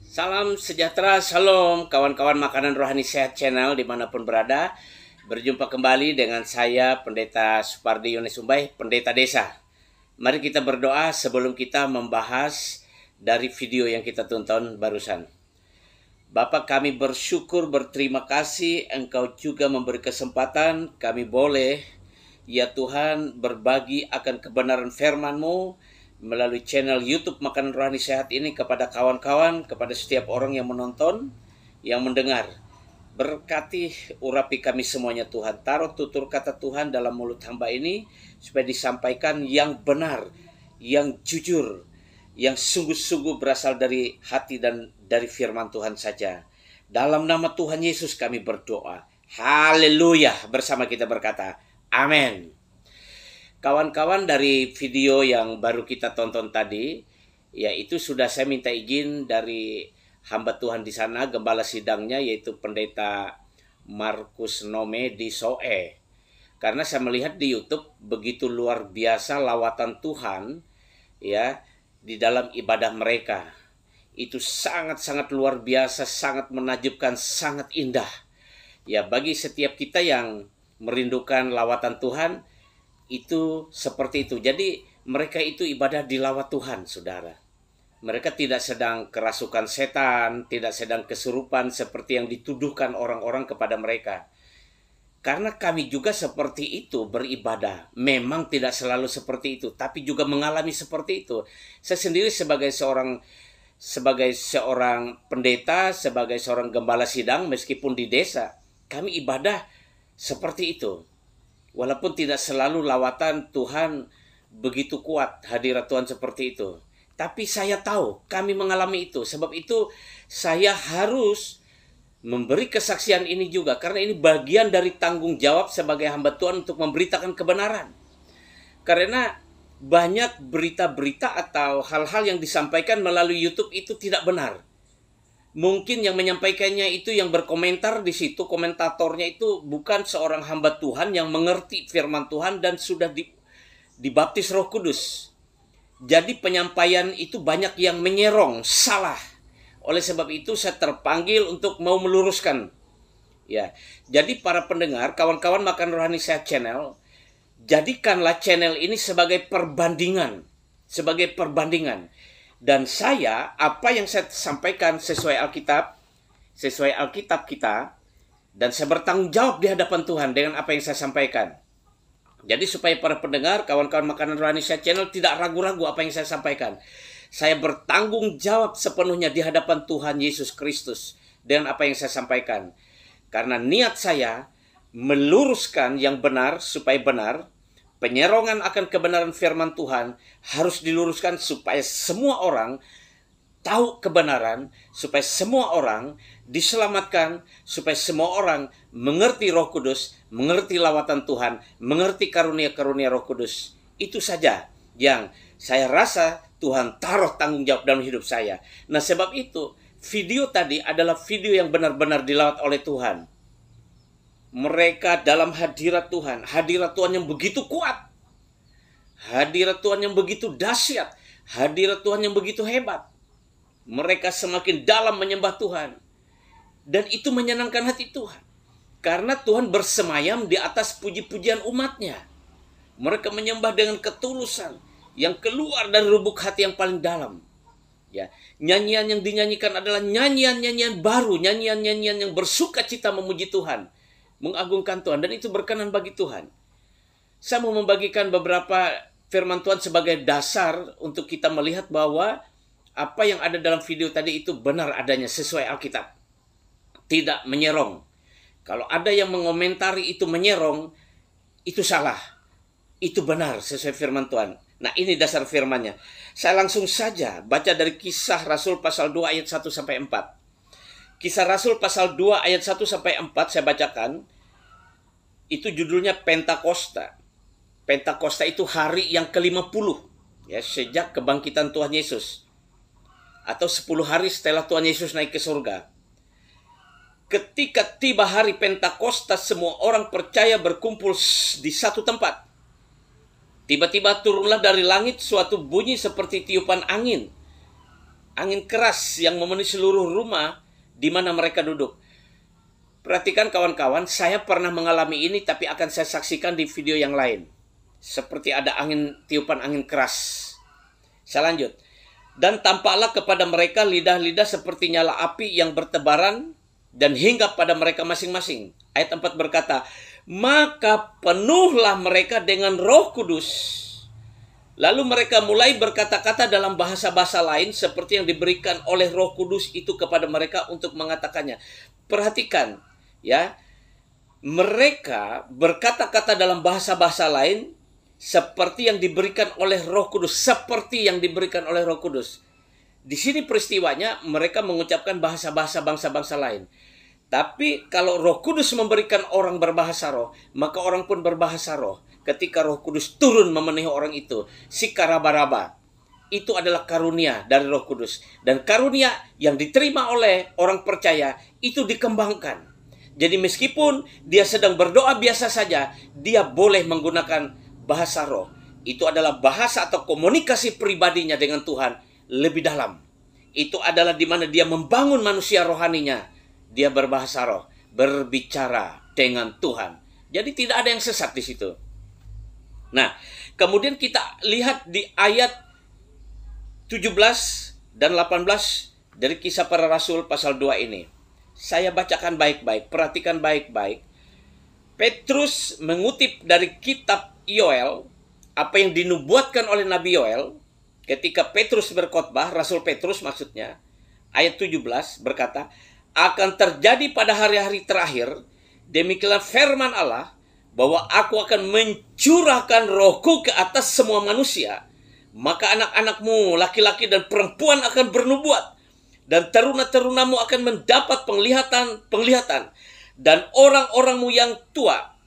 Salam sejahtera, shalom kawan-kawan Makanan Rohani Sehat Channel dimanapun berada. Berjumpa kembali dengan saya Pendeta Supardi Yones Umbai, Pendeta Desa. Mari kita berdoa sebelum kita membahas dari video yang kita tonton barusan. Bapa, kami bersyukur, berterima kasih Engkau juga memberi kesempatan kami boleh, ya Tuhan, berbagi akan kebenaran firman-Mu melalui channel YouTube Makanan Rohani Sehat ini kepada kawan-kawan, kepada setiap orang yang menonton, yang mendengar. Berkati, urapi kami semuanya Tuhan. Taruh tutur kata Tuhan dalam mulut hamba ini, supaya disampaikan yang benar, yang jujur, yang sungguh-sungguh berasal dari hati dan dari firman Tuhan saja. Dalam nama Tuhan Yesus kami berdoa. Haleluya. Bersama kita berkata, amin. Kawan-kawan, dari video yang baru kita tonton tadi, yaitu sudah saya minta izin dari hamba Tuhan di sana, gembala sidangnya, yaitu Pendeta Markus Nome di Soe. Karena saya melihat di YouTube begitu luar biasa lawatan Tuhan, ya, di dalam ibadah mereka. Itu sangat-sangat luar biasa, sangat menakjubkan, sangat indah. Ya, bagi setiap kita yang merindukan lawatan Tuhan, itu seperti itu. Jadi mereka itu ibadah di lawat Tuhan, saudara. Mereka tidak sedang kerasukan setan, tidak sedang kesurupan seperti yang dituduhkan orang-orang kepada mereka. Karena kami juga seperti itu beribadah. Memang tidak selalu seperti itu, tapi juga mengalami seperti itu. Saya sendiri sebagai seorang pendeta, sebagai seorang gembala sidang, meskipun di desa, kami ibadah seperti itu. Walaupun tidak selalu lawatan Tuhan begitu kuat, hadirat Tuhan seperti itu. Tapi saya tahu kami mengalami itu. Sebab itu saya harus memberi kesaksian ini juga. Karena ini bagian dari tanggung jawab sebagai hamba Tuhan untuk memberitakan kebenaran. Karena banyak berita-berita atau hal-hal yang disampaikan melalui YouTube itu tidak benar. Mungkin yang menyampaikannya itu, yang berkomentar di situ, komentatornya itu bukan seorang hamba Tuhan yang mengerti firman Tuhan dan sudah dibaptis Roh Kudus. Jadi penyampaian itu banyak yang menyerong, salah. Oleh sebab itu saya terpanggil untuk mau meluruskan. Ya, jadi para pendengar, kawan-kawan Makan Rohani Sehat Channel, jadikanlah channel ini sebagai perbandingan, Dan saya, apa yang saya sampaikan sesuai Alkitab kita, dan saya bertanggung jawab di hadapan Tuhan dengan apa yang saya sampaikan. Jadi supaya para pendengar, kawan-kawan Makanan Rohani Sehat Channel tidak ragu-ragu apa yang saya sampaikan. Saya bertanggung jawab sepenuhnya di hadapan Tuhan Yesus Kristus dengan apa yang saya sampaikan. Karena niat saya meluruskan yang benar supaya benar. Penyerongan akan kebenaran firman Tuhan harus diluruskan supaya semua orang tahu kebenaran, supaya semua orang diselamatkan, supaya semua orang mengerti Roh Kudus, mengerti lawatan Tuhan, mengerti karunia-karunia Roh Kudus. Itu saja yang saya rasa Tuhan taruh tanggung jawab dalam hidup saya. Nah, sebab itu video tadi adalah video yang benar-benar dilawat oleh Tuhan. Mereka dalam hadirat Tuhan yang begitu kuat, hadirat Tuhan yang begitu dahsyat, hadirat Tuhan yang begitu hebat. Mereka semakin dalam menyembah Tuhan, dan itu menyenangkan hati Tuhan, karena Tuhan bersemayam di atas puji-pujian umatnya. Mereka menyembah dengan ketulusan yang keluar dari lubuk hati yang paling dalam. Ya, nyanyian yang dinyanyikan adalah nyanyian-nyanyian baru, nyanyian-nyanyian yang bersuka cita memuji Tuhan, mengagungkan Tuhan, dan itu berkenan bagi Tuhan. Saya mau membagikan beberapa firman Tuhan sebagai dasar untuk kita melihat bahwa apa yang ada dalam video tadi itu benar adanya sesuai Alkitab. Tidak menyerong. Kalau ada yang mengomentari itu menyerong, itu salah. Itu benar sesuai firman Tuhan. Nah, ini dasar firmannya. Saya langsung saja baca dari Kisah Rasul pasal 2 ayat 1 sampai 4. Kisah Rasul pasal 2 ayat 1 sampai 4 saya bacakan. Itu judulnya Pentakosta. Pentakosta itu hari yang ke-50 ya, sejak kebangkitan Tuhan Yesus. Atau 10 hari setelah Tuhan Yesus naik ke surga. Ketika tiba hari Pentakosta, semua orang percaya berkumpul di satu tempat. Tiba-tiba turunlah dari langit suatu bunyi seperti tiupan angin. angin keras yang memenuhi seluruh rumah di mana mereka duduk. Perhatikan kawan-kawan, saya pernah mengalami ini tapi akan saya saksikan di video yang lain. Seperti ada tiupan angin keras. Saya lanjut. Dan tampaklah kepada mereka lidah-lidah seperti nyala api yang bertebaran dan hinggap pada mereka masing-masing. Ayat 4 berkata, maka penuhlah mereka dengan Roh Kudus. Lalu mereka mulai berkata-kata dalam bahasa-bahasa lain seperti yang diberikan oleh Roh Kudus itu kepada mereka untuk mengatakannya. Perhatikan, ya. Mereka berkata-kata dalam bahasa-bahasa lain seperti yang diberikan oleh Roh Kudus, seperti yang diberikan oleh Roh Kudus. Di sini peristiwanya mereka mengucapkan bahasa-bahasa bangsa-bangsa lain. Tapi kalau Roh Kudus memberikan orang berbahasa roh, maka orang pun berbahasa roh. Ketika Roh Kudus turun memenuhi orang itu, si karaba-raba, itu adalah karunia dari Roh Kudus. Dan karunia yang diterima oleh orang percaya itu dikembangkan. Jadi meskipun dia sedang berdoa biasa saja, dia boleh menggunakan bahasa roh. Itu adalah bahasa atau komunikasi pribadinya dengan Tuhan lebih dalam. Itu adalah di mana dia membangun manusia rohaninya. Dia berbahasa roh, berbicara dengan Tuhan. Jadi tidak ada yang sesat di situ. Nah, kemudian kita lihat di ayat 17 dan 18 dari Kisah Para Rasul pasal 2 ini. Saya bacakan baik-baik, perhatikan baik-baik. Petrus mengutip dari kitab Yoel, apa yang dinubuatkan oleh Nabi Yoel, ketika Petrus berkhotbah, Rasul Petrus maksudnya, ayat 17 berkata, akan terjadi pada hari-hari terakhir, demikianlah firman Allah, bahwa aku akan mencurahkan rohku ke atas semua manusia. Maka anak-anakmu, laki-laki dan perempuan akan bernubuat. Dan teruna-terunamu akan mendapat penglihatan. Dan orang-orangmu yang tua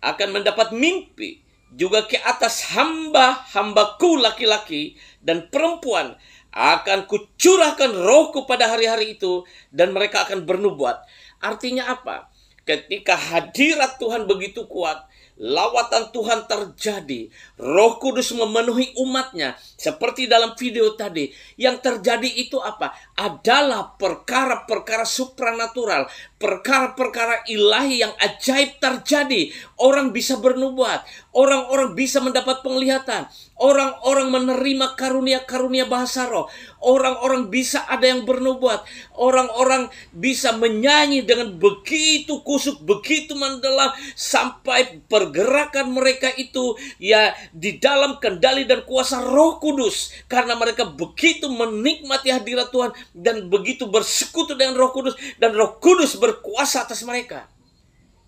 akan mendapat mimpi. Juga ke atas hamba-hambaku laki-laki dan perempuan akan kucurahkan rohku pada hari-hari itu. Dan mereka akan bernubuat. Artinya apa? Ketika hadirat Tuhan begitu kuat, lawatan Tuhan terjadi, Roh Kudus memenuhi umatnya, seperti dalam video tadi. Yang terjadi itu apa? Adalah perkara-perkara supranatural, perkara-perkara ilahi yang ajaib terjadi. Orang bisa bernubuat, orang-orang bisa mendapat penglihatan, orang-orang menerima karunia-karunia bahasa roh, orang-orang bisa ada yang bernubuat, orang-orang bisa menyanyi dengan begitu kusuk, begitu mendalam, sampai pergerakan mereka itu ya di dalam kendali dan kuasa Roh Kudus, karena mereka begitu menikmati hadirat Tuhan dan begitu bersekutu dengan Roh Kudus, dan Roh Kudus berkuasa atas mereka.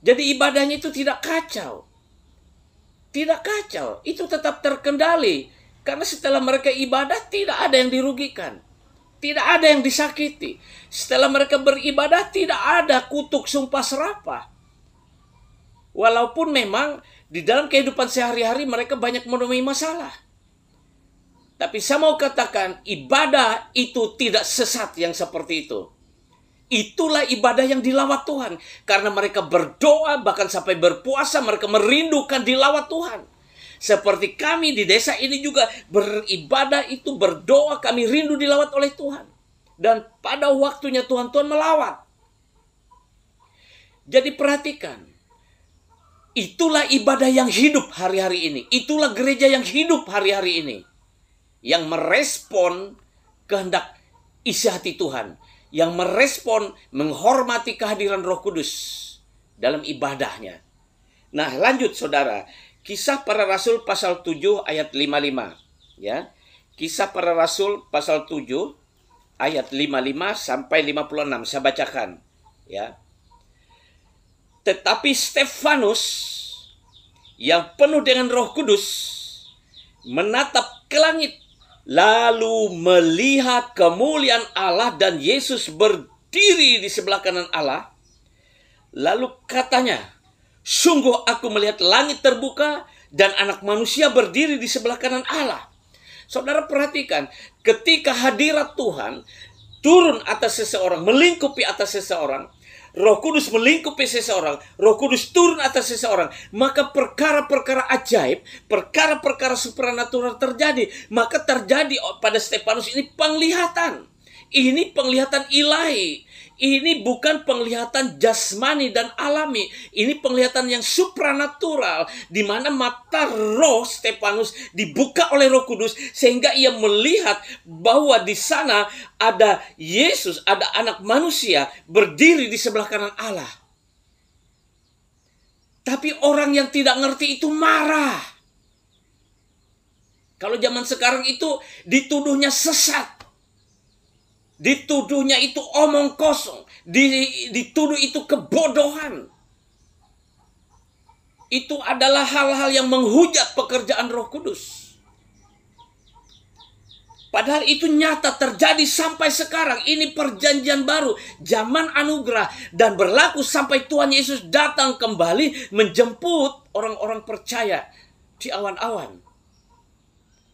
Jadi ibadahnya itu tidak kacau. Tidak kacau, itu tetap terkendali. Karena setelah mereka ibadah tidak ada yang dirugikan. Tidak ada yang disakiti. Setelah mereka beribadah tidak ada kutuk, sumpah serapah. Walaupun memang di dalam kehidupan sehari-hari mereka banyak menemui masalah. Tapi saya mau katakan, ibadah itu tidak sesat yang seperti itu. Itulah ibadah yang dilawat Tuhan. Karena mereka berdoa, bahkan sampai berpuasa, mereka merindukan dilawat Tuhan. Seperti kami di desa ini juga beribadah itu, berdoa, kami rindu dilawat oleh Tuhan. Dan pada waktunya Tuhan melawat. Jadi perhatikan. Itulah ibadah yang hidup hari-hari ini. Itulah gereja yang hidup hari-hari ini. Yang merespon kehendak isi hati Tuhan. Yang merespon menghormati kehadiran Roh Kudus dalam ibadahnya. Nah, lanjut saudara. Kisah Para Rasul pasal 7 ayat 55. Ya. Kisah Para Rasul pasal 7 ayat 55 sampai 56. Saya bacakan. Ya. Tetapi Stefanus yang penuh dengan Roh Kudus menatap ke langit, lalu melihat kemuliaan Allah dan Yesus berdiri di sebelah kanan Allah. Lalu katanya, sungguh aku melihat langit terbuka dan anak manusia berdiri di sebelah kanan Allah. Saudara perhatikan, ketika hadirat Tuhan turun atas seseorang, melingkupi atas seseorang, Roh Kudus melingkupi seseorang, Roh Kudus turun atas seseorang, maka perkara-perkara ajaib, perkara-perkara supranatural terjadi. Maka terjadi pada Stefanus ini penglihatan. Ini penglihatan ilahi. Ini bukan penglihatan jasmani dan alami. Ini penglihatan yang supranatural, di mana mata roh Stefanus dibuka oleh Roh Kudus sehingga ia melihat bahwa di sana ada Yesus, ada anak manusia berdiri di sebelah kanan Allah. Tapi orang yang tidak ngerti itu marah. Kalau zaman sekarang itu dituduhnya sesat. Dituduhnya itu omong kosong. Dituduh itu kebodohan. Itu adalah hal-hal yang menghujat pekerjaan Roh Kudus. Padahal itu nyata terjadi sampai sekarang. Ini perjanjian baru, zaman anugerah, dan berlaku sampai Tuhan Yesus datang kembali menjemput orang-orang percaya di awan-awan.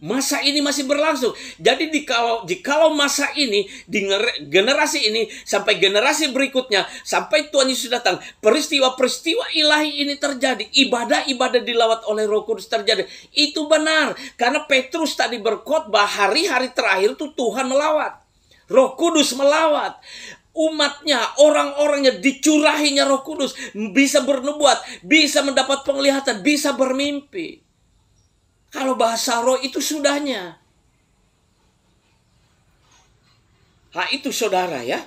Masa ini masih berlangsung. Jadi jikalau masa ini, di generasi ini, sampai generasi berikutnya, sampai Tuhan Yesus datang, peristiwa-peristiwa ilahi ini terjadi. Ibadah-ibadah dilawat oleh Roh Kudus terjadi. Itu benar. Karena Petrus tadi berkhotbah, hari-hari terakhir itu Tuhan melawat. Roh Kudus melawat. Umatnya, orang-orangnya dicurahinya Roh Kudus. Bisa bernubuat, bisa mendapat penglihatan, bisa bermimpi. Kalau bahasa roh itu sudahnya. Itu saudara ya.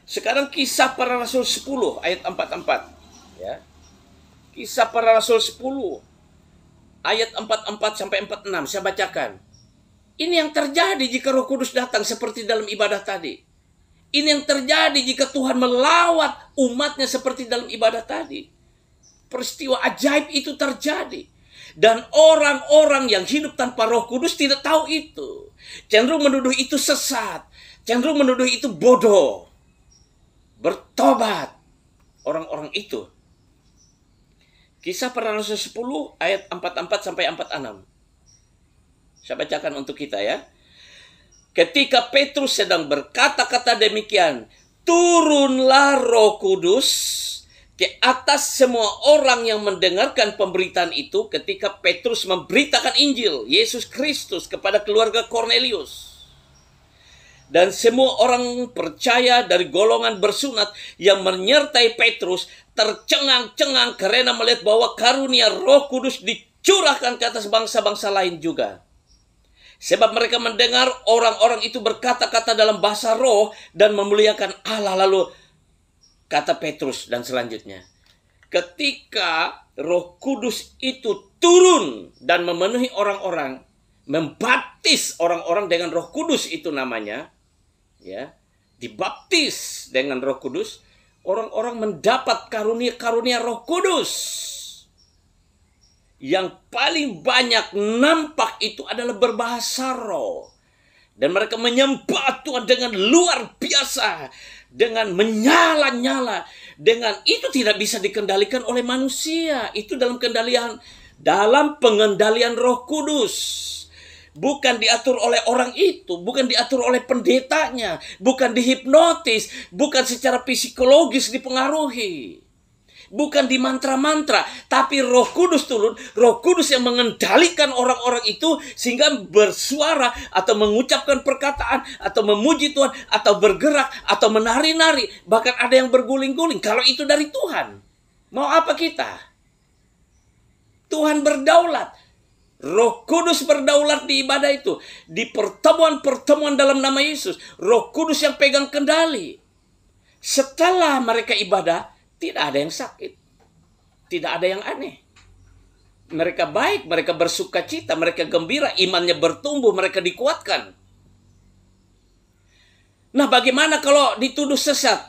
Sekarang Kisah Para Rasul 10 ayat 44. Ya. Kisah Para Rasul 10 ayat 44 sampai 46. Saya bacakan. Ini yang terjadi jika Roh Kudus datang seperti dalam ibadah tadi. Ini yang terjadi jika Tuhan melawat umatnya seperti dalam ibadah tadi. Peristiwa ajaib itu terjadi. Dan orang-orang yang hidup tanpa Roh Kudus tidak tahu itu. Cenderung menuduh itu sesat. Cenderung menuduh itu bodoh. Bertobat orang-orang itu. Kisah Para Rasul 10 ayat 44 sampai 46. Saya bacakan untuk kita ya. Ketika Petrus sedang berkata-kata demikian, turunlah Roh Kudus ke atas semua orang yang mendengarkan pemberitaan itu ketika Petrus memberitakan Injil Yesus Kristus kepada keluarga Kornelius. Dan semua orang percaya dari golongan bersunat yang menyertai Petrus tercengang-cengang karena melihat bahwa karunia Roh Kudus dicurahkan ke atas bangsa-bangsa lain juga. Sebab mereka mendengar orang-orang itu berkata-kata dalam bahasa roh dan memuliakan Allah. Lalu kata Petrus dan selanjutnya, ketika Roh Kudus itu turun dan memenuhi orang-orang, membaptis orang-orang dengan Roh Kudus itu namanya, ya, dibaptis dengan Roh Kudus, orang-orang mendapat karunia-karunia Roh Kudus. Yang paling banyak nampak itu adalah berbahasa roh. Dan mereka menyembah Tuhan dengan luar biasa. Dengan menyala-nyala. Dengan itu tidak bisa dikendalikan oleh manusia. Itu dalam pengendalian Roh Kudus. Bukan diatur oleh orang itu. Bukan diatur oleh pendetanya. Bukan dihipnotis. Bukan secara psikologis dipengaruhi. Bukan di mantra-mantra, tapi Roh Kudus turun, Roh Kudus yang mengendalikan orang-orang itu sehingga bersuara atau mengucapkan perkataan atau memuji Tuhan atau bergerak atau menari-nari, bahkan ada yang berguling-guling. Kalau itu dari Tuhan, mau apa kita? Tuhan berdaulat. Roh Kudus berdaulat di ibadah itu, di pertemuan-pertemuan dalam nama Yesus. Roh Kudus yang pegang kendali. Setelah mereka ibadah, tidak ada yang sakit. Tidak ada yang aneh. Mereka baik, mereka bersuka cita, mereka gembira, imannya bertumbuh, mereka dikuatkan. Nah, bagaimana kalau dituduh sesat?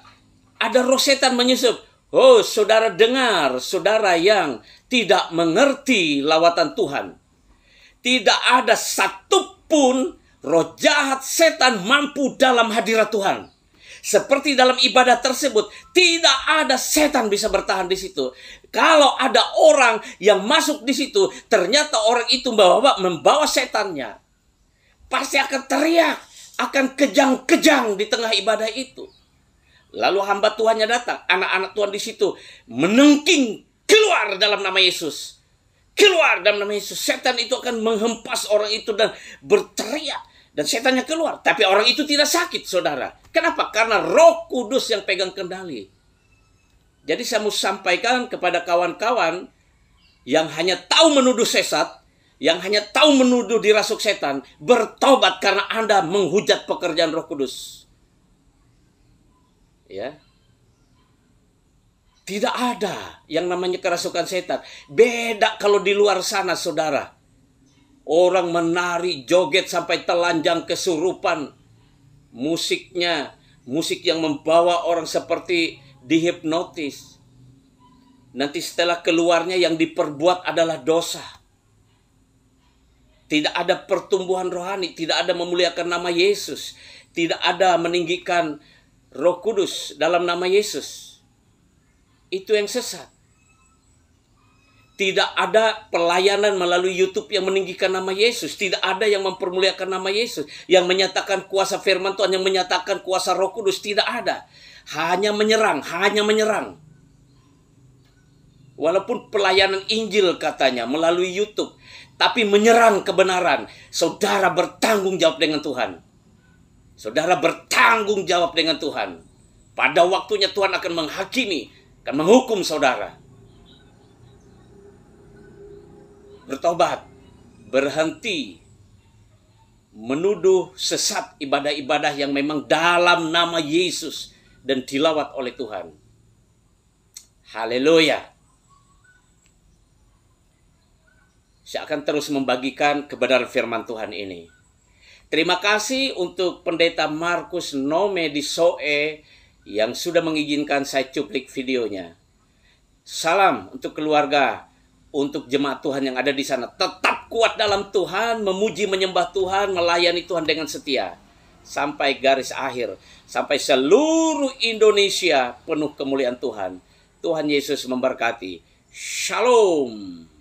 Ada roh setan menyusup. Oh, saudara dengar, saudara yang tidak mengerti lawatan Tuhan. Tidak ada satupun roh jahat setan mampu dalam hadirat Tuhan. Seperti dalam ibadah tersebut, tidak ada setan bisa bertahan di situ. Kalau ada orang yang masuk di situ, ternyata orang itu membawa setannya, pasti akan teriak, akan kejang-kejang di tengah ibadah itu. Lalu hamba Tuhannya datang, anak-anak Tuhan di situ menengking, keluar dalam nama Yesus. Keluar dalam nama Yesus. Setan itu akan menghempas orang itu dan berteriak. Dan setannya keluar. Tapi orang itu tidak sakit, saudara. Kenapa? Karena Roh Kudus yang pegang kendali. Jadi saya mau sampaikan kepada kawan-kawan yang hanya tahu menuduh sesat, yang hanya tahu menuduh dirasuk setan, bertobat karena Anda menghujat pekerjaan Roh Kudus. Ya. Tidak ada yang namanya kerasukan setan. Beda kalau di luar sana, saudara. Orang menari, joget sampai telanjang kesurupan. Musiknya, musik yang membawa orang seperti dihipnotis. Nanti setelah keluarnya yang diperbuat adalah dosa. Tidak ada pertumbuhan rohani, tidak ada memuliakan nama Yesus. Tidak ada meninggikan Roh Kudus dalam nama Yesus. Itu yang sesat. Tidak ada pelayanan melalui YouTube yang meninggikan nama Yesus. Tidak ada yang mempermuliakan nama Yesus. Yang menyatakan kuasa firman Tuhan, yang menyatakan kuasa Roh Kudus. Tidak ada. Hanya menyerang, hanya menyerang. Walaupun pelayanan Injil katanya melalui YouTube. Tapi menyerang kebenaran. Saudara bertanggung jawab dengan Tuhan. Saudara bertanggung jawab dengan Tuhan. Pada waktunya Tuhan akan menghakimi, akan menghukum saudara. Bertobat, berhenti menuduh sesat ibadah-ibadah yang memang dalam nama Yesus dan dilawat oleh Tuhan. Haleluya. Saya akan terus membagikan kebenaran firman Tuhan ini. Terima kasih untuk Pendeta Markus Nome di Soe yang sudah mengizinkan saya cuplik videonya. Salam untuk keluarga, untuk jemaat Tuhan yang ada di sana. Tetap kuat dalam Tuhan, memuji menyembah Tuhan, melayani Tuhan dengan setia. Sampai garis akhir, sampai seluruh Indonesia penuh kemuliaan Tuhan. Tuhan Yesus memberkati. Shalom.